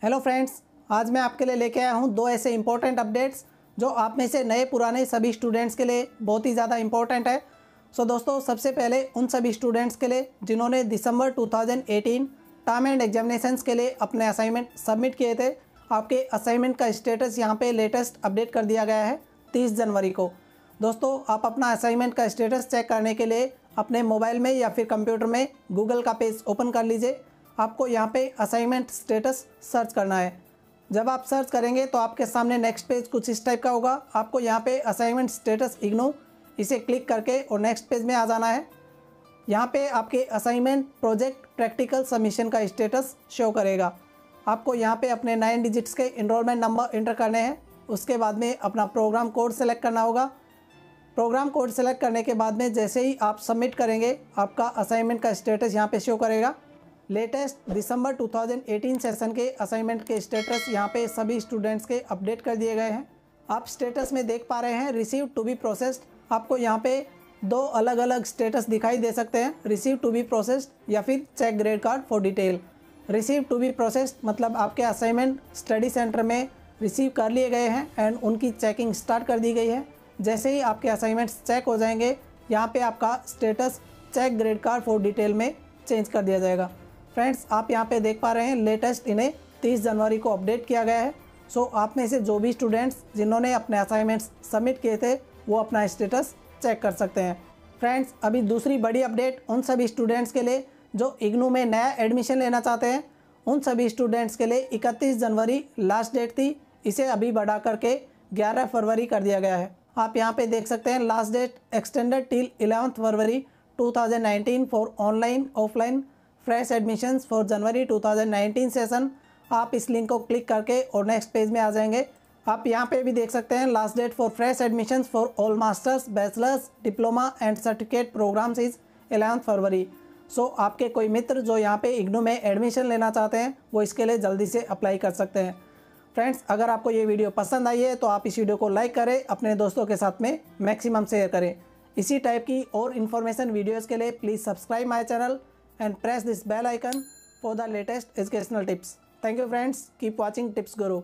Hello friends, आज मैं आपके लिए लेके आया हूँ दो ऐसे इम्पोर्टेंट अपडेट्स जो आप में से नए पुराने सभी स्टूडेंट्स के लिए बहुत ही ज़्यादा इम्पोर्टेंट है। सो दोस्तों, सबसे पहले उन सभी स्टूडेंट्स के लिए जिन्होंने दिसंबर 2018 टर्म एंड एग्जामिनेशंस के लिए अपने असाइनमेंट सबमिट किए थे, आपके असाइनमेंट का स्टेटस यहाँ पे लेटेस्ट अपडेट कर दिया गया है 30 जनवरी को। दोस्तों, आप अपना असाइनमेंट का स्टेटस चेक करने के लिए अपने मोबाइल में या फिर कंप्यूटर में गूगल का पेज ओपन कर लीजिए। आपको यहाँ पे असाइनमेंट स्टेटस सर्च करना है। जब आप सर्च करेंगे तो आपके सामने नेक्स्ट पेज कुछ इस टाइप का होगा। आपको यहाँ पे असाइनमेंट स्टेटस इग्नो इसे क्लिक करके और नेक्स्ट पेज में आ जाना है। यहाँ पे आपके असाइनमेंट प्रोजेक्ट प्रैक्टिकल सबमिशन का स्टेटस शो करेगा। आपको यहाँ पे अपने 9 डिजिट्स के इनरोलमेंट नंबर एंटर करने हैं। उसके बाद में अपना प्रोग्राम कोड सेलेक्ट करना होगा। प्रोग्राम कोड सेलेक्ट करने के बाद में जैसे ही आप सबमिट करेंगे, आपका असाइनमेंट का स्टेटस यहाँ पे शो करेगा। लेटेस्ट दिसंबर 2018 सेशन के असाइनमेंट के स्टेटस यहाँ पे सभी स्टूडेंट्स के अपडेट कर दिए गए हैं। आप स्टेटस में देख पा रहे हैं रिसीव टू बी प्रोसेस्ड। आपको यहाँ पे दो अलग अलग स्टेटस दिखाई दे सकते हैं, रिसीव टू बी प्रोसेस्ड या फिर check grade card for detail. Receive to be processed मतलब आपके असाइनमेंट स्टडी सेंटर में रिसीव कर लिए गए हैं एंड उनकी चेकिंग स्टार्ट कर दी गई है। जैसे ही आपके असाइनमेंट्स चेक हो जाएंगे, यहाँ पे आपका status check grade card for detail में चेंज कर दिया जाएगा। फ्रेंड्स, आप यहाँ पे देख पा रहे हैं लेटेस्ट इन्हें 30 जनवरी को अपडेट किया गया है। सो आप में से जो भी स्टूडेंट्स जिन्होंने अपने असाइनमेंट्स सबमिट किए थे वो अपना स्टेटस चेक कर सकते हैं। फ्रेंड्स, अभी दूसरी बड़ी अपडेट उन सभी स्टूडेंट्स के लिए जो इग्नू में नया एडमिशन लेना चाहते हैं। उन सभी स्टूडेंट्स के लिए 31 जनवरी लास्ट डेट थी, इसे अभी बढ़ा करके 11 फरवरी कर दिया गया है। आप यहाँ पे देख सकते हैं last date extended till 11 February 2019 for online offline fresh admissions for January 2019 session. आप इस लिंक को क्लिक करके और नेक्स्ट पेज में आ जाएंगे। आप यहाँ पे भी देख सकते हैं last date for fresh admissions for all masters, bachelors, diploma and certificate programs is 11 February. So आपके कोई मित्र जो यहाँ पे इग्नू में एडमिशन लेना चाहते हैं वो इसके लिए जल्दी से अप्लाई कर सकते हैं। फ्रेंड्स, अगर आपको ये वीडियो पसंद आई है तो आप इस वीडियो को लाइक करें, अपने दोस्तों के साथ में मैक्सिमम शेयर करें। इसी टाइप की और इन्फॉर्मेशन वीडियोज़ के लिए please subscribe my channel and press this bell icon for the latest educational tips. Thank you friends. Keep watching Tips Guru.